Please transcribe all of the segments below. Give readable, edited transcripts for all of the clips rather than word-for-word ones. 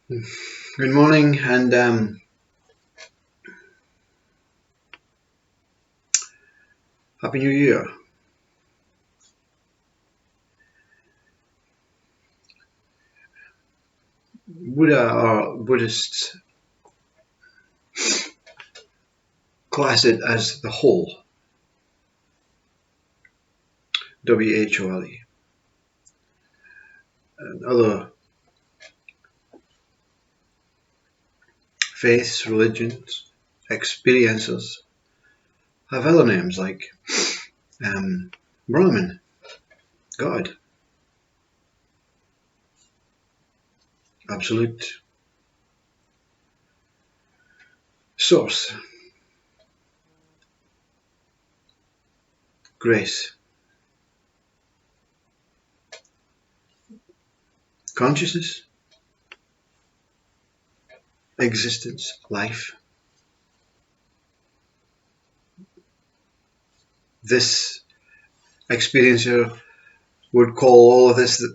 Good morning and Happy New Year. Buddha or Buddhists class it as the whole, WHOLE. And other faiths, religions, experiences have other names like Brahman, God, Absolute, Source, Grace, Consciousness, Existence, Life. This experiencer would call all of this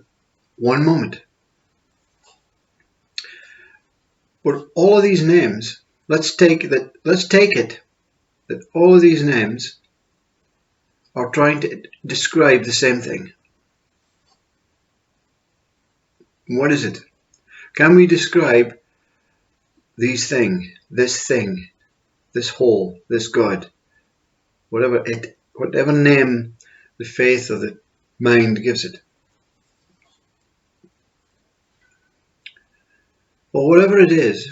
one moment. But all of these names, let's take it that all of these names are trying to describe the same thing. What is it? Can we describe this thing, this whole, this God, whatever name the faith or the mind gives it? Or whatever it is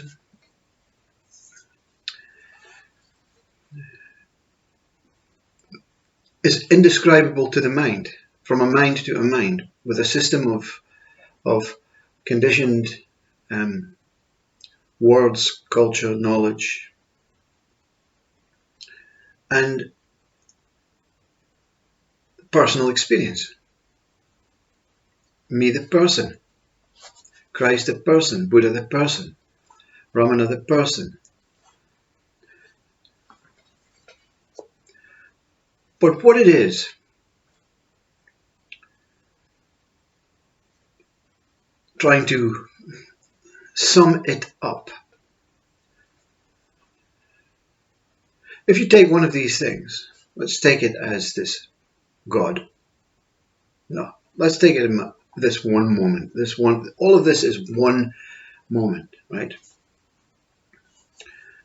indescribable to the mind, from a mind to a mind, with a system of conditioned words, culture, knowledge, and personal experience. Me the person, Christ the person, Buddha the person, Ramana the person. But what it is, trying to sum it up. If you take one of these things, let's take it as this God. No, let's take it in this one moment. All of this is one moment, right?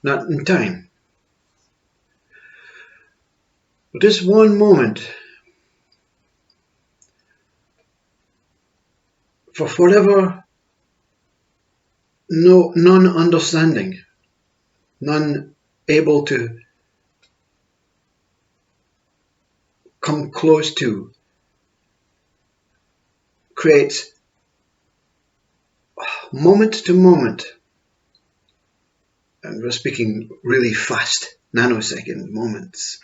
Not in time. But this one moment, for whatever non-understanding, none able to come close to, creates moment to moment, and we're speaking really fast, nanosecond moments,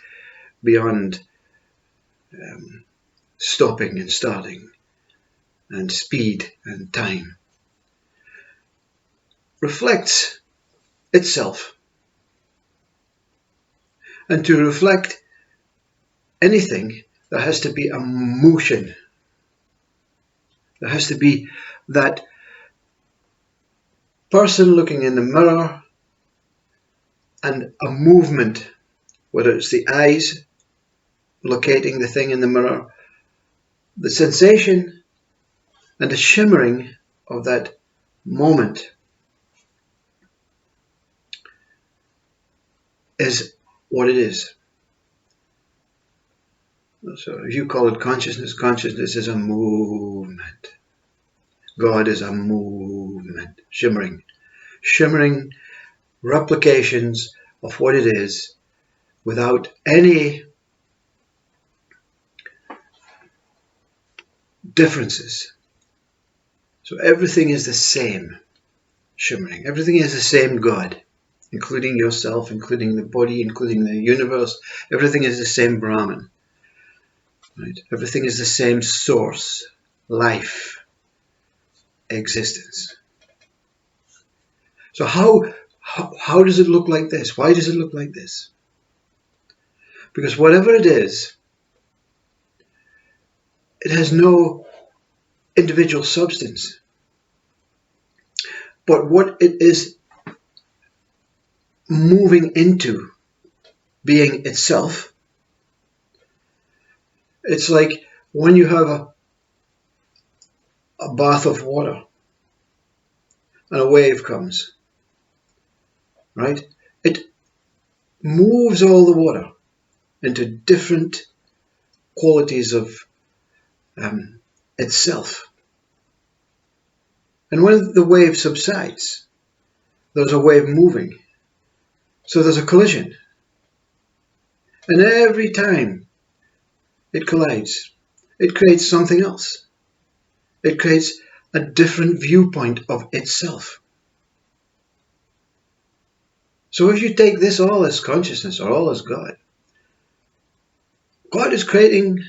beyond stopping and starting, and speed and time, reflects itself. And to reflect anything, there has to be a motion. There has to be that person looking in the mirror and a movement, whether it's the eyes locating the thing in the mirror, the sensation and the shimmering of that moment is what it is. So if you call it consciousness, consciousness is a movement. God is a movement, shimmering replications of what it is without any differences. So everything is the same, shimmering. Everything is the same God, including yourself, including the body, including the universe. Everything is the same Brahman. Right? Everything is the same source, life, existence. So how does it look like this? Why does it look like this? Because whatever it is, it has no individual substance. But what it is moving into being itself, it's like when you have a bath of water and a wave comes, right? It moves all the water into different qualities of itself. And when the wave subsides, there's a wave moving. So there's a collision. And every time it collides, it creates something else. It creates a different viewpoint of itself. So if you take this all as consciousness or all as God, God is creating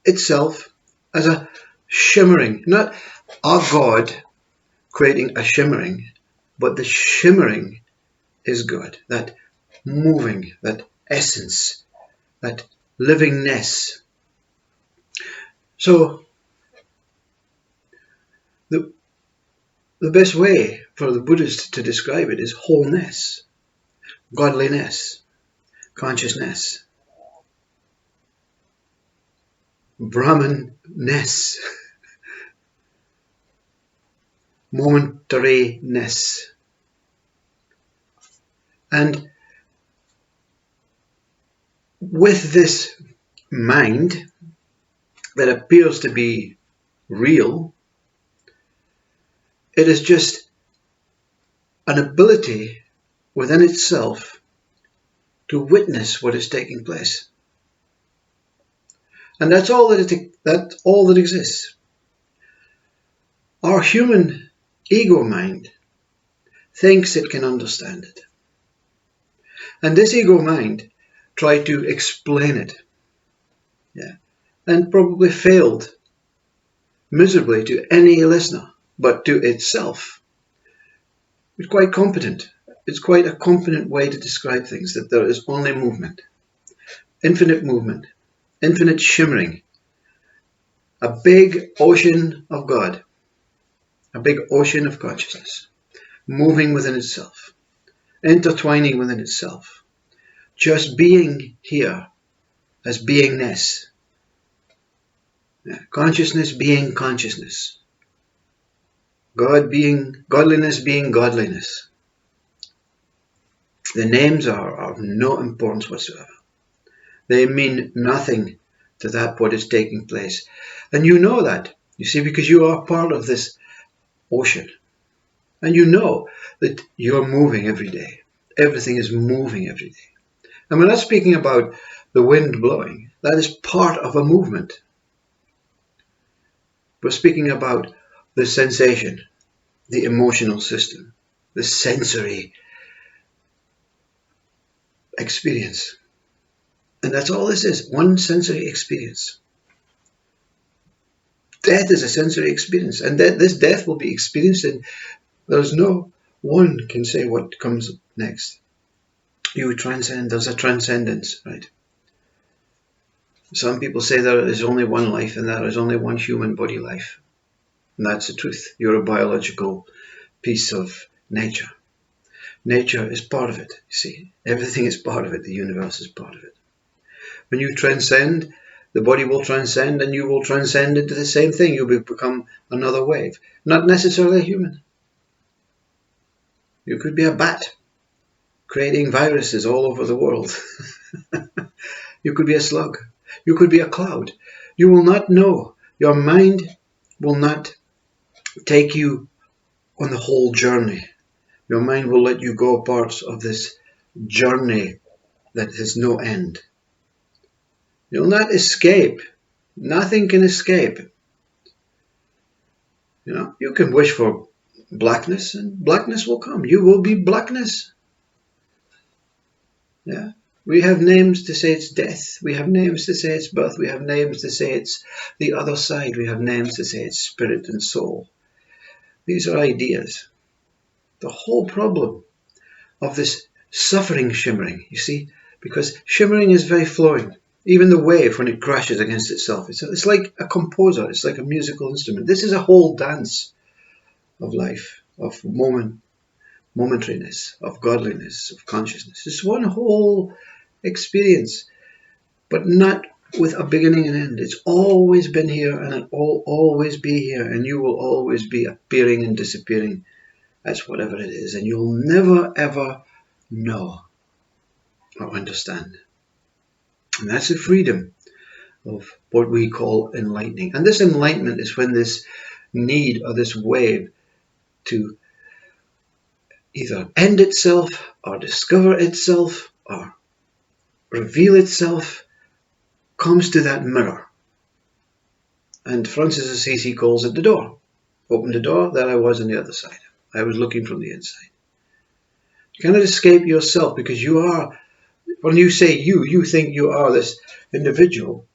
itself as a shimmering, not a God creating a shimmering, but the shimmering is God, that moving, that essence, that livingness. So the best way for the Buddhists to describe it is wholeness, godliness, consciousness, Brahman-ness, momentariness. And with this mind that appears to be real, it is just an ability within itself to witness what is taking place. And that's all that exists. Our human ego mind thinks it can understand it. And this ego mind tried to explain it, and probably failed miserably to any listener, but to itself. It's quite competent. It's quite a competent way to describe things, that there is only movement, infinite shimmering, a big ocean of God, a big ocean of consciousness, moving within itself, intertwining within itself, just being here as beingness, consciousness being consciousness, godliness being godliness. The names are of no importance whatsoever. They mean nothing to that what is taking place. And you know that, you see, because you are part of this ocean. And you know that you're moving every day. Everything is moving every day. And we're not speaking about the wind blowing. That is part of a movement. We're speaking about the sensation, the emotional system, the sensory experience. And that's all this is, one sensory experience. Death is a sensory experience, and this death will be experienced, and there's no one can say what comes next. You transcend, there's a transcendence, right? Some people say there is only one life and there is only one human body life. And that's the truth. You're a biological piece of nature. Nature is part of it, you see. Everything is part of it. The universe is part of it. When you transcend, the body will transcend, and you will transcend into the same thing. You will become another wave. Not necessarily a human. You could be a bat, creating viruses all over the world. You could be a slug. You could be a cloud. You will not know. Your mind will not take you on the whole journey. Your mind will let you go parts of this journey that has no end. You'll not escape. Nothing can escape. You know, you can wish for blackness, and blackness will come. You will be blackness. Yeah. We have names to say it's death. We have names to say it's birth. We have names to say it's the other side. We have names to say it's spirit and soul. These are ideas. The whole problem of this suffering shimmering, you see, because shimmering is very flowing. Even the wave, when it crashes against itself, it's like a composer. It's like a musical instrument. This is a whole dance of life. of momentariness, of godliness, of consciousness. It's one whole experience, but not with a beginning and end. It's always been here, and it will always be here, and you will always be appearing and disappearing as whatever it is, and you'll never ever know or understand. And that's the freedom of what we call enlightening. And this enlightenment is when this need or this wave to either end itself or discover itself or reveal itself comes to that mirror. And Francis of Assisi calls it the door. Opened the door, there I was on the other side. I was looking from the inside. You cannot escape yourself, because you are, when you say you think you are this individual,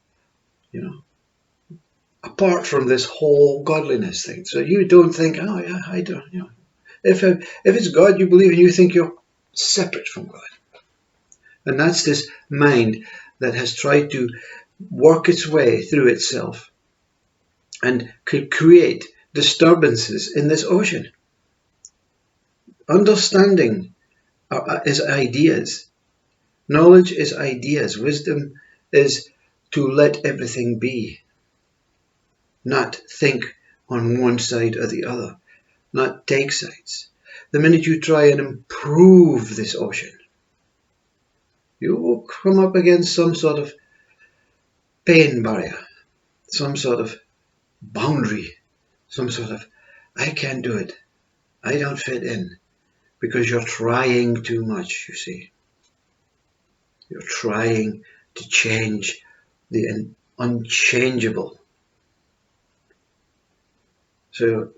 apart from this whole godliness thing. So you don't think, oh yeah, I don't, If it's God you believe in, you think you're separate from God. And that's this mind that has tried to work its way through itself and could create disturbances in this ocean. Understanding is ideas. Knowledge is ideas. Wisdom is to let everything be. Not think on one side or the other. Not take sides. The minute you try and improve this ocean, you will come up against some sort of pain barrier, some sort of boundary, some sort of, I can't do it, I don't fit in, because you're trying too much, you see. You're trying to change the unchangeable. So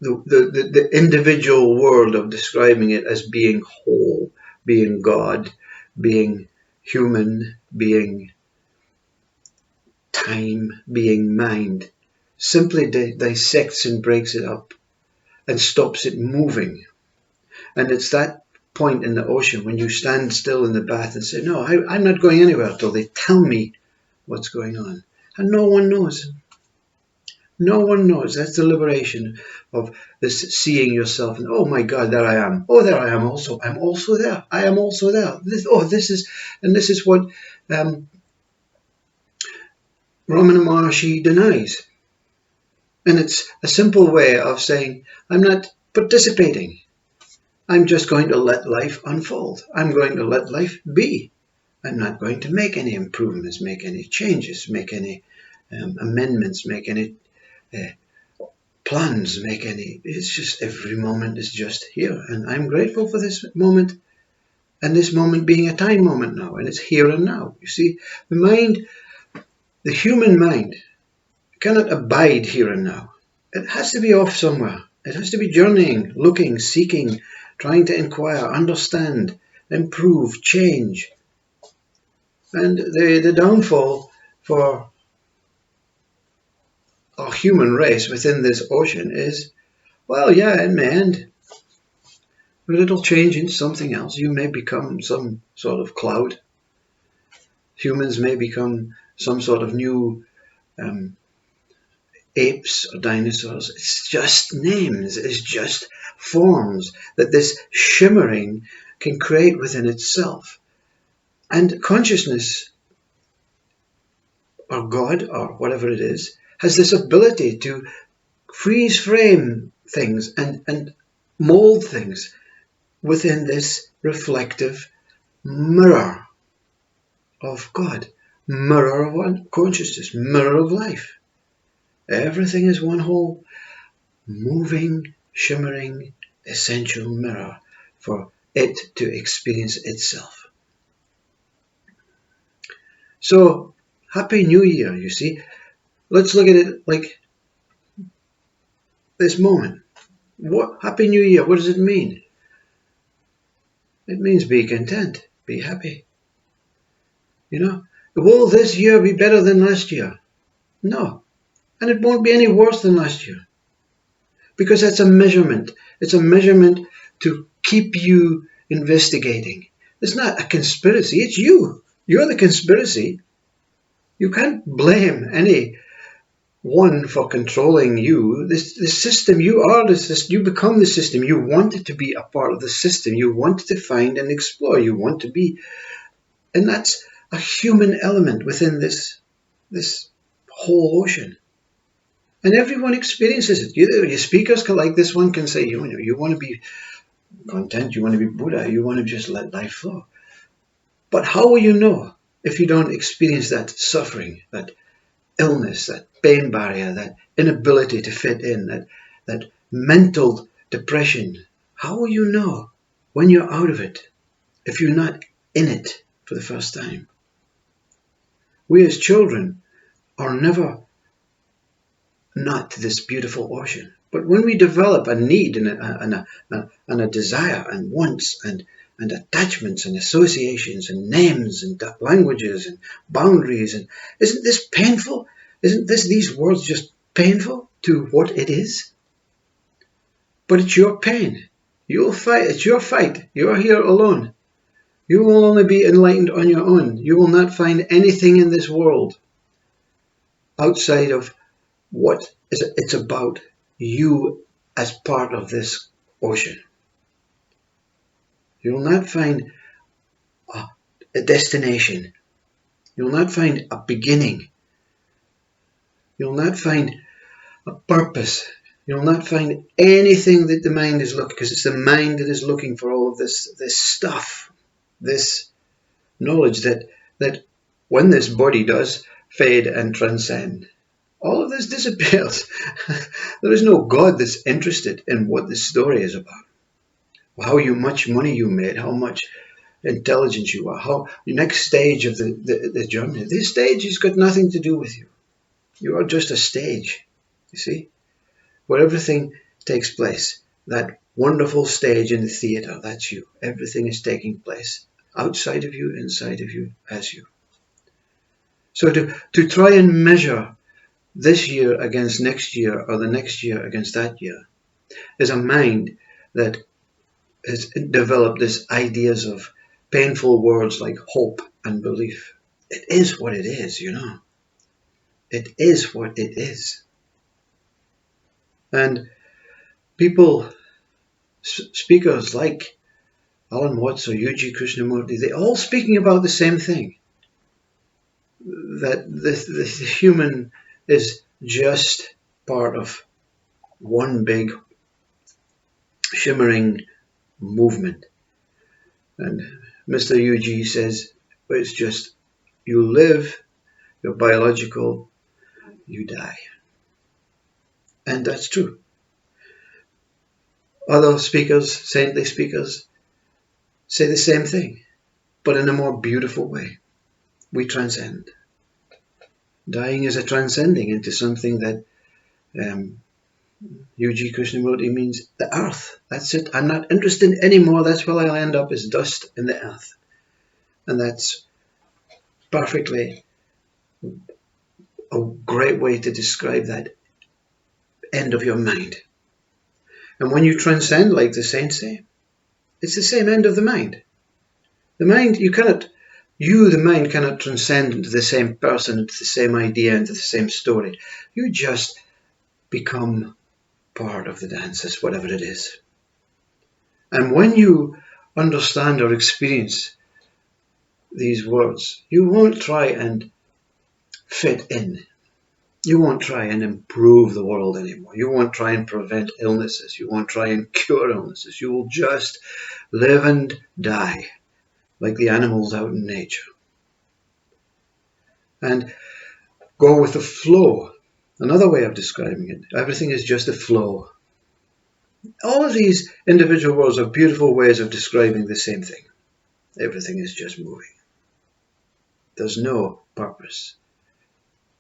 the individual world of describing it as being whole, being God, being human, being time, being mind, simply dissects and breaks it up and stops it moving. And it's that point in the ocean when you stand still in the bath and say, no, I'm not going anywhere until they tell me what's going on. And no one knows. No one knows. That's the liberation of this seeing yourself. And oh my God, there I am. Oh, there I am also. I'm also there. I am also there. This is what Ramana Maharshi denies. And it's a simple way of saying, I'm not participating. I'm just going to let life unfold. I'm going to let life be. I'm not going to make any improvements, make any changes, make any amendments, make any plans, make any. It's just every moment is just here. And I'm grateful for this moment, and this moment being a time moment now. And it's here and now. You see, the mind, the human mind, cannot abide here and now. It has to be off somewhere. It has to be journeying, looking, seeking, trying to inquire, understand, improve, change. And the downfall for our human race within this ocean is, well, yeah, in the end, a little change into something else. You may become some sort of cloud. Humans may become some sort of new apes or dinosaurs. It's just names. It's just forms that this shimmering can create within itself. And consciousness, or God, or whatever it is, has this ability to freeze frame things and mold things within this reflective mirror of God, mirror of consciousness, mirror of life. Everything is one whole moving, shimmering, essential mirror for it to experience itself. So, Happy New Year, you see. Let's look at it like this moment. What Happy New Year, what does it mean? It means be content, be happy. Will this year be better than last year? No. And it won't be any worse than last year. Because that's a measurement. It's a measurement to keep you investigating. It's not a conspiracy, it's you. You're the conspiracy. You can't blame any one for controlling you. This system, you are the system, you become the system. You want to be a part of the system. You want to find and explore. You want to be, and that's a human element within this whole ocean. And everyone experiences it. You speakers like this one can say, you want to be content, you want to be Buddha, you want to just let life flow. But how will you know if you don't experience that suffering, that illness, that pain barrier, that inability to fit in, that mental depression? How will you know when you're out of it if you're not in it for the first time? We as children are never not to this beautiful ocean. But when we develop a need and a desire and wants and attachments and associations and names and languages and boundaries, and isn't this painful? Isn't these words just painful to what it is? But it's your pain. You'll fight. It's your fight. You're here alone. You will only be enlightened on your own. You will not find anything in this world outside of what it's about you as part of this ocean. You will not find a destination. You will not find a beginning. You will not find a purpose. You will not find anything that the mind is looking, because it's the mind that is looking for all of this stuff, this knowledge that when this body does fade and transcend, all of this disappears. There is no God that's interested in what this story is about. How much money you made, how much intelligence you are, how the next stage of the journey. This stage has got nothing to do with you. You are just a stage, you see, where everything takes place. That wonderful stage in the theater, that's you. Everything is taking place outside of you, inside of you, as you. So to try and measure this year against next year or the next year against that year is a mind that has developed these ideas of painful words like hope and belief. It is what it is, It is what it is. And people, speakers like Alan Watts or Yuji Krishnamurti, they're all speaking about the same thing. That the human is just part of one big shimmering movement. And Mr. Yuji says, it's just, you live, you're biological, you die. And that's true. Other speakers, saintly speakers, say the same thing, but in a more beautiful way. We transcend. Dying is a transcending into something that Yuji Krishnamurti means the earth. That's it. I'm not interested anymore. That's where I'll end up, is dust in the earth. And that's perfectly a great way to describe that end of your mind. And when you transcend, like the saints say, it's the same end of the mind. The mind, the mind cannot transcend into the same person, into the same idea, into the same story. You just become part of the dances, whatever it is. And when you understand or experience these words, you won't try and fit in. You won't try and improve the world anymore. You won't try and prevent illnesses. You won't try and cure illnesses. You will just live and die like the animals out in nature. And go with the flow. Another way of describing it, everything is just a flow. All of these individual words are beautiful ways of describing the same thing. Everything is just moving. There's no purpose.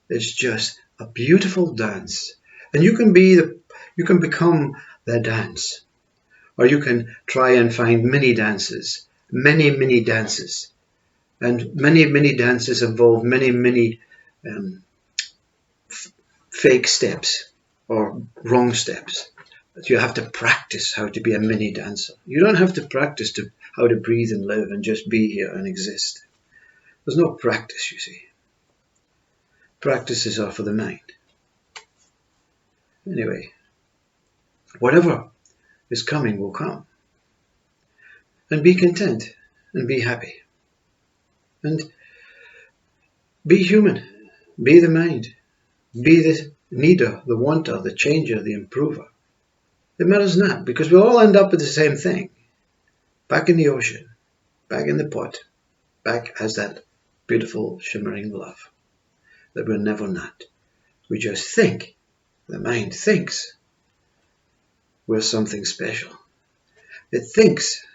It's just a beautiful dance. And you can become the dance. Or you can try and find mini dances. Many dances. And many dances involve many fake steps or wrong steps. You have to practice how to be a mini dancer. You don't have to practice how to breathe and live and just be here and exist. There's no practice, you see. Practices are for the mind. Anyway, whatever is coming will come. And be content and be happy. And be human. Be the mind. Be the needer, the wanter, the changer, the improver. It matters not, because we'll all end up with the same thing. Back in the ocean, back in the pot, back as that beautiful shimmering love that we're never not. We just think, the mind thinks we're something special. It thinks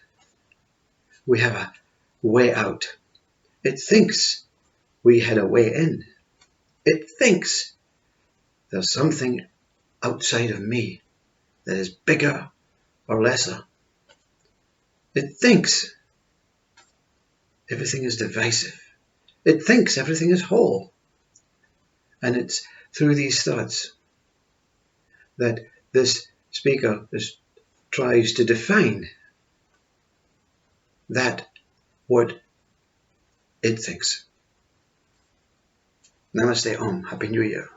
we have a way out. It thinks we had a way in. It thinks there's something outside of me that is bigger or lesser. It thinks everything is divisive. It thinks everything is whole. And it's through these thoughts that this speaker tries to define that what it thinks. Namaste Om. Happy New Year.